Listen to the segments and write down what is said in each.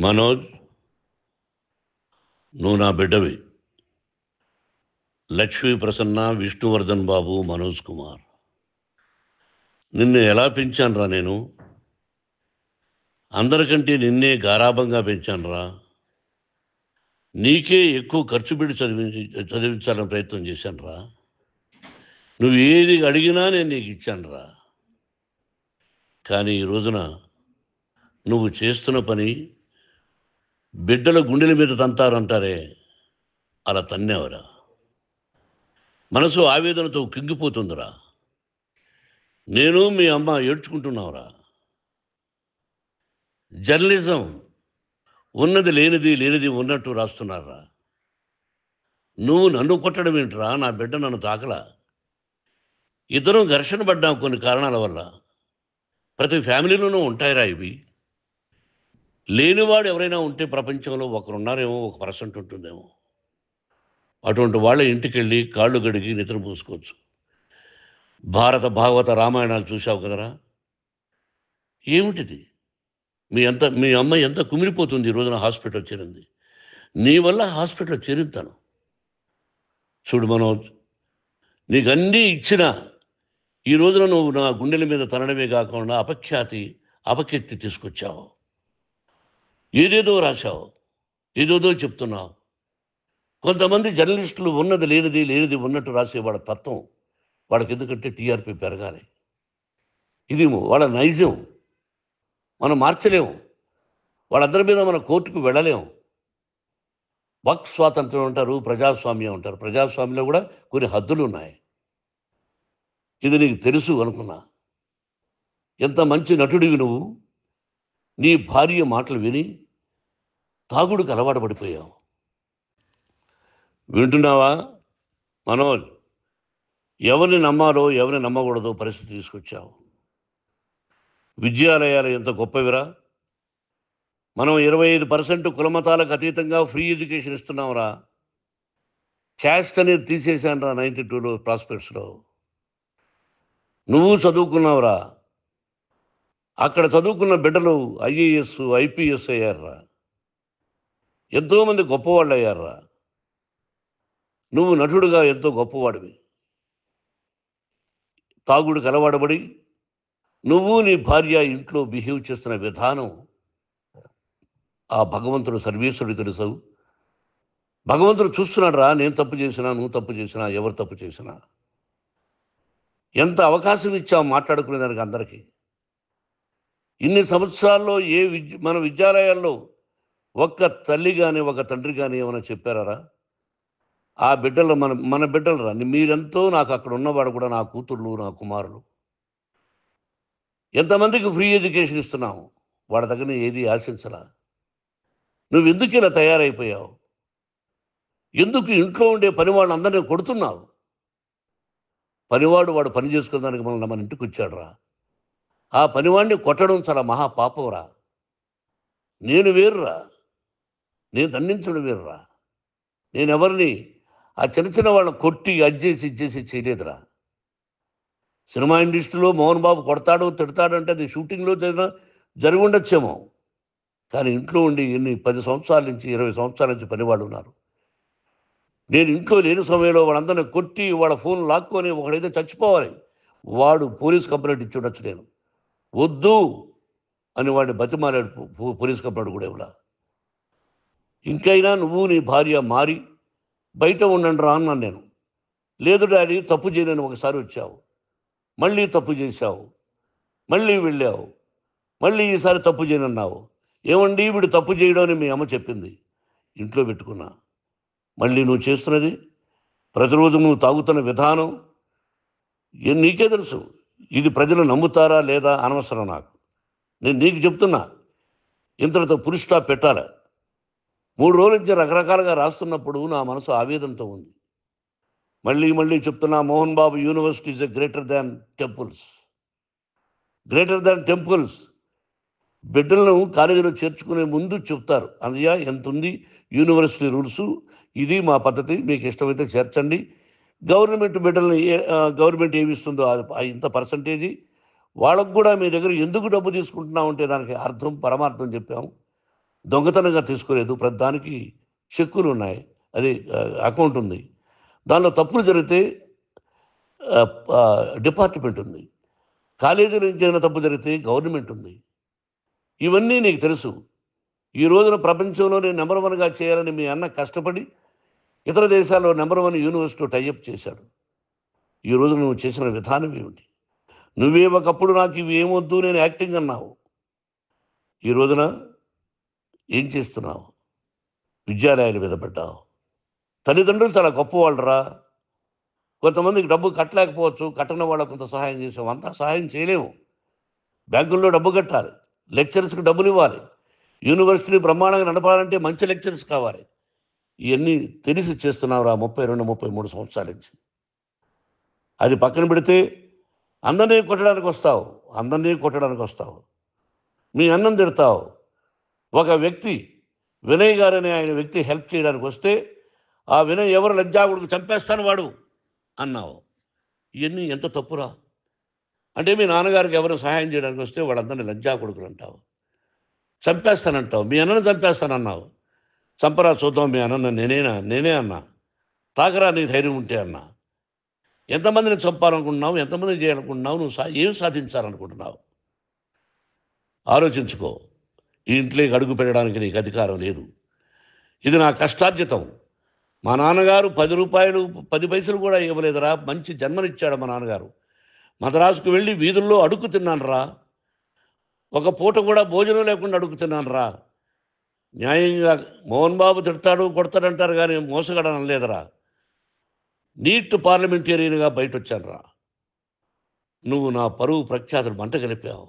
మనోజ్, నువ్వు నా బిడ్డవి. లక్ష్మీ ప్రసన్న, విష్ణువర్ధన్ బాబు, మనోజ్ కుమార్. నిన్ను ఎలా పెంచానురా నేను? అందరికంటే నిన్నే గారాబంగా పెంచానురా. నీకే ఎక్కువ ఖర్చు పెట్టి చదివించాలని ప్రయత్నం చేశానురా. నువ్వు ఏది అడిగినా నేను నీకు ఇచ్చానురా. కానీ ఈ రోజున నువ్వు చేస్తున్న పని బిడ్డల గుండెల మీద తంతారంటారే, అలా తన్నేవరా. మనసు ఆవేదనతో కింగిపోతుందిరా. నేను మీ అమ్మ ఏడ్చుకుంటున్నావురా. జర్నలిజం ఉన్నది లేనిది, లేనిది ఉన్నట్టు రాస్తున్నారా. నువ్వు నన్ను కొట్టడం ఏంట్రా? నా బిడ్డ నన్ను తాకలా. ఇద్దరం ఘర్షణ పడ్డాం కొన్ని కారణాల వల్ల. ప్రతి ఫ్యామిలీలోనూ ఉంటాయిరా ఇవి. లేనివాడు ఎవరైనా ఉంటే ప్రపంచంలో ఒకరున్నారేమో, 1% ఉంటుందేమో. అటువంటి వాళ్ళ ఇంటికి వెళ్ళి కాళ్ళు గడిగి నిద్ర పూసుకోవచ్చు. భారత భాగవత రామాయణాలు చూశావు కదరా. ఏమిటిది? మీ అమ్మ ఎంత కుమిలిపోతుంది ఈ రోజున హాస్పిటల్ చేరింది. నీ వల్ల హాస్పిటల్ చేరుతాను. చూడు మనోజ్, నీకు అన్నీ ఇచ్చిన ఈ రోజున నువ్వు నా గుండెల మీద తనడమే కాకుండా అపకీర్తి తీసుకొచ్చావు. ఏదేదో రాశావు, ఏదేదో చెప్తున్నావు. కొంతమంది జర్నలిస్టులు ఉన్నది లేనిది, లేనిది ఉన్నట్టు రాసే వాళ్ళ తత్వం వాళ్ళకి. ఎందుకంటే టీఆర్పీ పెరగాలి. ఇది వాళ్ళ నైజం. మనం మార్చలేము. వాళ్ళందరి మీద మన కోర్టుకు వెళ్ళలేము. వాక్ స్వాతంత్రం అంటారు, ప్రజాస్వామ్యం అంటారు. ప్రజాస్వామ్యంలో కూడా కొన్ని హద్దులు ఉన్నాయి. ఇది నీకు తెలుసు అనుకున్నా. ఎంత మంచి నటుడివి నువ్వు. నీ భార్య మాటలు విని తాగుడుకు అలవాటు పడిపోయావు. వింటున్నావా మనోజ్? ఎవరిని నమ్మాలో ఎవరిని నమ్మకూడదో పరిస్థితి తీసుకొచ్చావు. విద్యాలయాలు ఎంత గొప్పవిరా. మనం 25% కులమతాలకు అతీతంగా ఫ్రీ ఎడ్యుకేషన్ ఇస్తున్నాంరా. క్యాస్ట్ అనేది తీసేశానురా 92లో ప్రాస్పెక్ట్స్లో. నువ్వు చదువుకున్నావురా. అక్కడ చదువుకున్న బిడ్డలు IAS, IPS అయ్యారురా. ఎంతోమంది గొప్పవాళ్ళు అయ్యారురా. నువ్వు నటుడుగా ఎంతో గొప్పవాడివి. తాగుడు కలవాడబడి నువ్వు నీ భార్య ఇంట్లో బిహేవ్ చేస్తున్న విధానం ఆ భగవంతుడు సర్వేశ్వరుడు తెలుసు. భగవంతుడు చూస్తున్నాడు రా. నేను తప్పు చేసినా, నువ్వు తప్పు చేసినా, ఎవరు తప్పు చేసినా. ఎంత అవకాశం ఇచ్చావు మాట్లాడుకునేదానికి అందరికీ. ఇన్ని సంవత్సరాల్లో మన విద్యాలయాల్లో ఒక్క తల్లి కానీ ఒక తండ్రి కానీ ఏమైనా చెప్పారా? ఆ బిడ్డలు మన బిడ్డలు రా. మీరెంతో నాకు అక్కడ ఉన్నవాడు కూడా నా కూతుర్లు, నా కుమారులు. ఎంతమందికి ఫ్రీ ఎడ్యుకేషన్ ఇస్తున్నావు. వాడి దగ్గర ఏది ఆశించలా. నువ్వు ఎందుకు ఇలా తయారైపోయావు? ఎందుకు ఇంట్లో ఉండే పని వాళ్ళందరినీ కొడుతున్నావు? వాడు పని చేసుకోవడానికి మన ఇంటికి వచ్చాడు రా. ఆ పనివాడిని కొట్టడం చాలా మహాపాపంరా. నేను వేరురా. నేను దండించడం వేరురా. నేను ఎవరిని ఆ చిన్న వాళ్ళని కొట్టి ఇచ్చేసి చేయలేదురా. సినిమా ఇండస్ట్రీలో మోహన్ బాబు కొడతాడు, తిడతాడు అంటే అది షూటింగ్లో జరిగి ఉండొచ్చేమో. కానీ ఇంట్లో ఉండి 10 సంవత్సరాల నుంచి 20 సంవత్సరాల నుంచి పనివాళ్ళు ఉన్నారు. నేను ఇంట్లో లేని సమయంలో వాళ్ళందరినీ కొట్టి వాళ్ళ ఫోన్ లాక్కొని ఒకడైతే చచ్చిపోవాలి. వాడు పోలీస్ కంప్లైంట్ ఇచ్చి ఉండొచ్చు. నేను వద్దు అని వాడిని బతిమాలాడు. పోలీస్ కంప్లైంట్ కూడా ఇవ్వలా. ఇంకైనా నువ్వు నీ భార్య మారి బయట ఉండండి రా అన్నాను నేను. లేదు డాడీ, తప్పు చేయలేని ఒకసారి వచ్చావు, మళ్ళీ తప్పు చేశావు, మళ్ళీ వెళ్ళావు, మళ్ళీ ఈసారి తప్పు చేయనన్నావు. ఏమండి వీడు తప్పు చేయడం అని మీ అమ్మ చెప్పింది. ఇంట్లో పెట్టుకున్నా. మళ్ళీ నువ్వు చేస్తున్నది, ప్రతిరోజు నువ్వు తాగుతున్న విధానం నీకే తెలుసు. ఇది ప్రజలు నమ్ముతారా లేదా అనవసరం నాకు. నేను నీకు చెప్తున్నా, ఇంతటితో పులి స్టాప్ పెట్టాలి. 3 రోజుల నుంచి రకరకాలుగా రాస్తున్నప్పుడు నా మనసు ఆవేదనతో ఉంది. మళ్ళీ చెప్తున్నా, Mohan Babu university is greater than temples. Greater than temples. బిడ్డలను కాలేజీలో చేర్చుకునే ముందు చెప్తారు, అన్నయ్య ఎంత ఉంది యూనివర్సిటీ రూల్సు, ఇది మా పద్ధతి, మీకు ఇష్టమైతే చేర్చండి. గవర్నమెంట్ ఏమి ఇస్తుందో ఇంత పర్సంటేజీ వాళ్ళకు కూడా మీ దగ్గర ఎందుకు డబ్బు తీసుకుంటున్నామంటే దానికి అర్థం పరమార్థం చెప్పాము. దొంగతనంగా తీసుకోలేదు. ప్రతిదానికి చెక్కులు ఉన్నాయి. అది అకౌంట్ ఉంది. దానిలో తప్పులు జరిగితే డిపార్ట్మెంట్ ఉంది. కాలేజీలో ఇంకేమైనా తప్పు జరిగితే గవర్నమెంట్ ఉంది. ఇవన్నీ నీకు తెలుసు. ఈ రోజున ప్రపంచంలోనే నెంబర్ 1గా చేయాలని మీ అన్న కష్టపడి ఇతర దేశాల్లో నెంబర్ 1 యూనివర్సిటీ టైఅప్ చేశాడు. ఈ రోజు నువ్వు చేసిన విధానం ఏమిటి? నువ్వే ఒకప్పుడు నాకు ఇవి ఏమొద్దు నేను యాక్టింగ్ అన్నావు. ఈ రోజున ఏం చేస్తున్నావు? విద్యాలయాల మీద పడ్డావు. తల్లిదండ్రులు చాలా గొప్పవాళ్ళరా. కొంతమందికి డబ్బు కట్టలేకపోవచ్చు. కట్టని వాళ్ళకు కొంత సహాయం చేసాం. అంతా సహాయం చేయలేము. బ్యాంకుల్లో డబ్బు కట్టాలి. లెక్చరర్స్కి డబ్బులు ఇవ్వాలి. యూనివర్సిటీ బ్రహ్మాండంగా నడపాలంటే మంచి లెక్చరర్స్ కావాలి. ఇవన్నీ తెలిసి చేస్తున్నావురా 32, 33 సంవత్సరాల నుంచి. అది పక్కన పెడితే అందరినీ కొట్టడానికి వస్తావు. మీ అన్నం తిడతావు. ఒక వ్యక్తి వినయ్ గారనే ఆయన వ్యక్తి హెల్ప్ చేయడానికి వస్తే ఆ వినయ్ ఎవరు లజ్జాగుడికి చంపేస్తాను వాడు అన్నావు. ఇవన్నీ ఎంత తప్పురా? అంటే మీ నాన్నగారికి ఎవరు సహాయం చేయడానికి వస్తే వాళ్ళందరినీ లజ్జాగుడుకులు అంటావు. చంపేస్తానంటావు. మీ అన్నను చంపేస్తానన్నావు. చంపరా చూద్దాం మీ అన్న నేనే అన్నా. తాకరా నీ ధైర్యం ఉంటే అన్నా. ఎంతమందిని చంపాలనుకుంటున్నావు? ఎంతమందిని చేయాలనుకుంటున్నావు? నువ్వు ఏం సాధించాలనుకుంటున్నావు? ఆలోచించుకో. ఈ ఇంట్లోకి అడుగు పెట్టడానికి నీకు అధికారం లేదు. ఇది నా కష్టార్జితం. మా నాన్నగారు 10 రూపాయలు 10 పైసలు కూడా ఇవ్వలేదురా. మంచి జన్మనిచ్చాడు మా నాన్నగారు. మద్రాసుకు వెళ్ళి వీధుల్లో అడుగు తిన్నానురా. ఒక పూట కూడా భోజనం లేకుండా అడుగు తిన్నానురా. న్యాయంగా మోహన్ బాబు తిడతాడు కొడతాడంటారు కానీ మోసగాడు అనలేదురా. నీట్ పార్లమెంటేరియన్గా బయట వచ్చానురా. నువ్వు నా పరువు ప్రఖ్యాతులు మంట కలిపావు.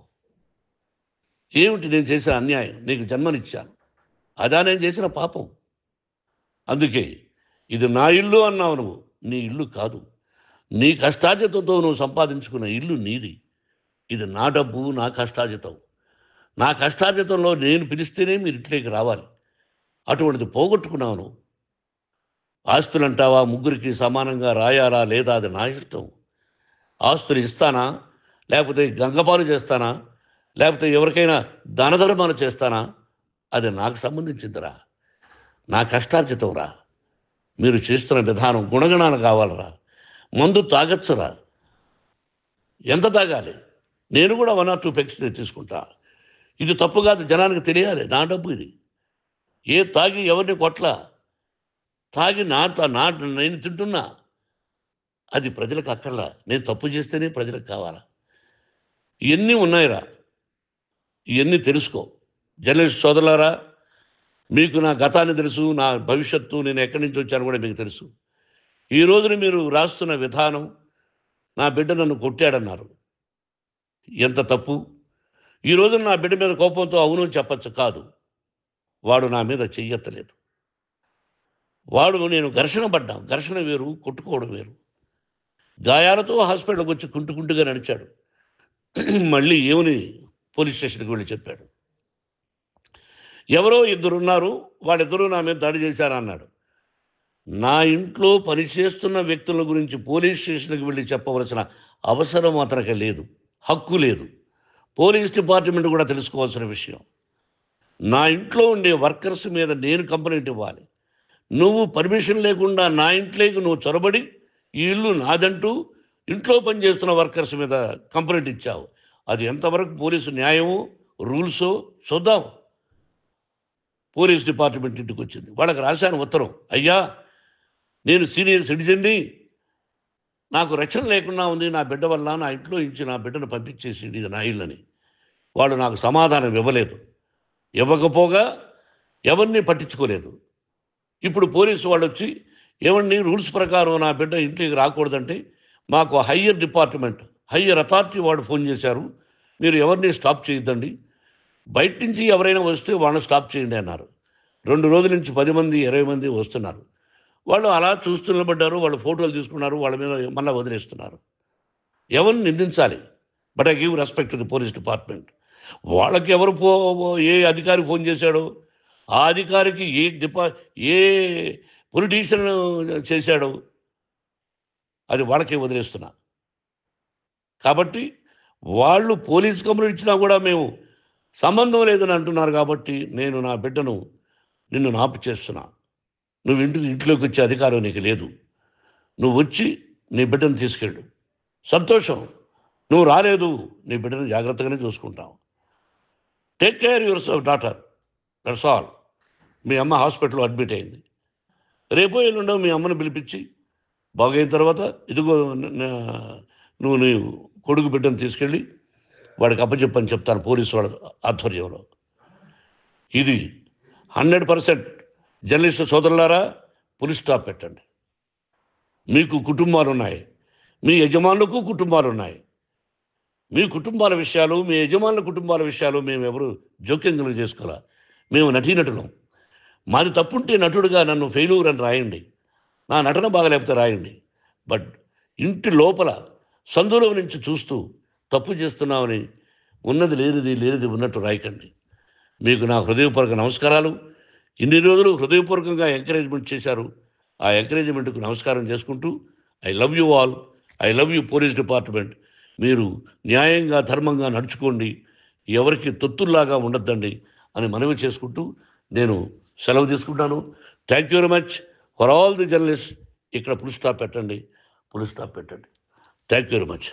ఏమిటి నేను చేసిన అన్యాయం? నీకు జన్మనిచ్చాను. అదా నేను చేసిన పాపం. అందుకే ఇది నా ఇల్లు అన్నావు. నువ్వు నీ ఇల్లు కాదు. నీ కష్టార్జితంతో నువ్వు సంపాదించుకున్న ఇల్లు నీది. ఇది నా డబ్బు, నా కష్టార్జితం. నా కష్టార్జితంలో నేను పిలిస్తేనే మీరు ఇంట్లోకి రావాలి. అటువంటిది పోగొట్టుకున్నావు నువ్వు. ఆస్తులు అంటావా? ముగ్గురికి సమానంగా రాయాలా లేదా అది నా ఇష్టం. ఆస్తులు ఇస్తానా, లేకపోతే గంగపాలు చేస్తానా, లేకపోతే ఎవరికైనా దానధర్మాలు చేస్తానా, అది నాకు సంబంధించిందిరా. నా కష్టార్జితం రా. మీరు చేస్తున్న విధానం గుణగణాలు కావాలరా. మందు తాగచ్చురా. ఎంత తాగాలి? నేను కూడా 1 or 2 పెగ్స్ తీసుకుంటా. ఇది తప్పు కాదు, జనానికి తెలియాలి. నా డబ్బు ఇది. తాగి ఎవరిని కొట్లా. తాగి నేను తింటున్నా. అది ప్రజలకు అక్కర్లా. నేను తప్పు చేస్తేనే ప్రజలకు కావాలా. ఇవన్నీ ఉన్నాయిరా. ఇవన్నీ తెలుసుకో. జర్నలిస్ట్ సోదరులారా, మీకు నా గతాన్ని తెలుసు, నా భవిష్యత్తు, నేను ఎక్కడి నుంచి వచ్చాను కూడా మీకు తెలుసు. ఈ రోజున మీరు రాస్తున్న విధానం, నా బిడ్డ నన్ను కొట్టాడన్నారు. ఎంత తప్పు. ఈ రోజున నా బిడ్డ మీద కోపంతో అవును చెప్పచ్చు. కాదు, వాడు నా మీద చెయ్యెత్తలేదు. నేను ఘర్షణ పడ్డాం. ఘర్షణ వేరు, కొట్టుకోవడం వేరు. గాయాలతో హాస్పిటల్కి వచ్చి కుంటుగా నడిచాడు. మళ్ళీ ఏమని పోలీస్ స్టేషన్కి వెళ్ళి చెప్పాడు. ఎవరో 2 ఉన్నారు, వాళ్ళిద్దరూ నా మీద దాడి చేశారన్నాడు. నా ఇంట్లో పనిచేస్తున్న వ్యక్తుల గురించి పోలీస్ స్టేషన్కి వెళ్ళి చెప్పవలసిన అవసరం అతనికి లేదు, హక్కు లేదు. పోలీస్ డిపార్ట్మెంట్ కూడా తెలుసుకోవాల్సిన విషయం. నా ఇంట్లో ఉండే వర్కర్స్ మీద నేను కంప్లైంట్ ఇవ్వాలి. నువ్వు పర్మిషన్ లేకుండా నా ఇంట్లోకి నువ్వు చొరబడి ఈ ఇల్లు నాదంటూ ఇంట్లో పనిచేస్తున్న వర్కర్స్ మీద కంప్లైంట్ ఇచ్చావు. అది ఎంతవరకు పోలీసు న్యాయమో రూల్సో చూద్దాం. పోలీస్ డిపార్ట్మెంట్ ఇంటికి వచ్చింది. వాళ్ళకి రాశాను ఉత్తరం. అయ్యా, నేను సీనియర్ సిటిజన్ని, నాకు రక్షణ లేకుండా ఉంది. నా బిడ్డ వల్ల నా ఇంట్లో నుంచి నా బిడ్డను పంపించేసింది, ఇది నా ఇల్లని. వాళ్ళు నాకు సమాధానం ఇవ్వలేదు. ఇవ్వకపోగా ఎవరిని పట్టించుకోలేదు. ఇప్పుడు పోలీసు వాళ్ళు వచ్చి ఏమండి రూల్స్ ప్రకారం నా బిడ్డ ఇంట్లోకి రాకూడదంటే మాకు హయ్యర్ డిపార్ట్మెంట్, హయ్యర్ అథారిటీ వాళ్ళు ఫోన్ చేశారు, మీరు ఎవరిని స్టాప్ చేయొద్దండి, బయట నుంచి ఎవరైనా వస్తే వాళ్ళని స్టాప్ చేయండి అన్నారు. 2 రోజుల నుంచి 10 మంది 20 మంది వస్తున్నారు. వాళ్ళు అలా చూస్తూ నిలబడ్డారు. వాళ్ళు ఫోటోలు తీసుకున్నారు. వాళ్ళ మీద మళ్ళీ వదిలేస్తున్నారు. ఎవరిని నిందించాలి? But I give respect to the police department. వాళ్ళకి ఎవరు ఏ అధికారి ఫోన్ చేశాడో, ఆ అధికారికి ఏ పొలిటీషియన్ చేశాడో అది వాళ్ళకే వదిలేస్తున్నా. కాబట్టి వాళ్ళు పోలీస్ కంప్లైంట్ ఇచ్చినా కూడా మేము సంబంధం లేదని అంటున్నారు కాబట్టి నేను నా బిడ్డను నిన్ను నాపు చేస్తున్నా. నువ్వు ఇంట్లోకి వచ్చే అధికారం నీకు లేదు. నువ్వు వచ్చి నీ బిడ్డను తీసుకెళ్ళు. సంతోషం. నువ్వు రాలేదు, నీ బిడ్డను జాగ్రత్తగానే చూసుకుంటావు. Take care your daughter, that's all. మీ అమ్మ హాస్పిటల్లో అడ్మిట్ అయింది. రేపో ఎల్లుండో మీ అమ్మను పిలిపించి బాగైన తర్వాత ఇదిగో నువ్వు నీ కొడుకు బిడ్డను తీసుకెళ్ళి వాడికి అప్పచెప్పని చెప్తాను పోలీసు వాళ్ళ ఆధ్వర్యంలో. ఇది 100% జర్నలిస్టు సోదరులారా, పులి స్టాప్ పెట్టండి. మీకు కుటుంబాలు ఉన్నాయి, మీ యజమానులకు కుటుంబాలు ఉన్నాయి. మీ కుటుంబాల విషయాలు, మీ యజమానుల కుటుంబాల విషయాలు మేము ఎవరు జోక్యం చేసుకోవాలా. మేము నటీనటులం. మాది తప్పుంటే నటుడుగా నన్ను ఫెయిల్యూర్ అని రాయండి, నా నటన బాగలేకపోతే రాయండి. బట్ ఇంటి లోపల సందులో నుంచి చూస్తూ తప్పు చేస్తున్నామని ఉన్నది లేనిది ఉన్నట్టు రాయకండి. మీకు నా హృదయపూర్వక నమస్కారాలు. ఇన్ని రోజులు హృదయపూర్వకంగా ఎంకరేజ్మెంట్ చేశారు. ఆ ఎంకరేజ్మెంట్కు నమస్కారం చేసుకుంటూ I love you all. I love you police department. మీరు న్యాయంగా ధర్మంగా నడుచుకోండి, ఎవరికి తొత్తుల్లాగా ఉండొద్దండి అని మనవి చేసుకుంటూ నేను సెలవు తీసుకుంటాను. Thank you very much for all the journalist. ఇక్కడ పులి స్టాప్ పెట్టండి. Thank you very much.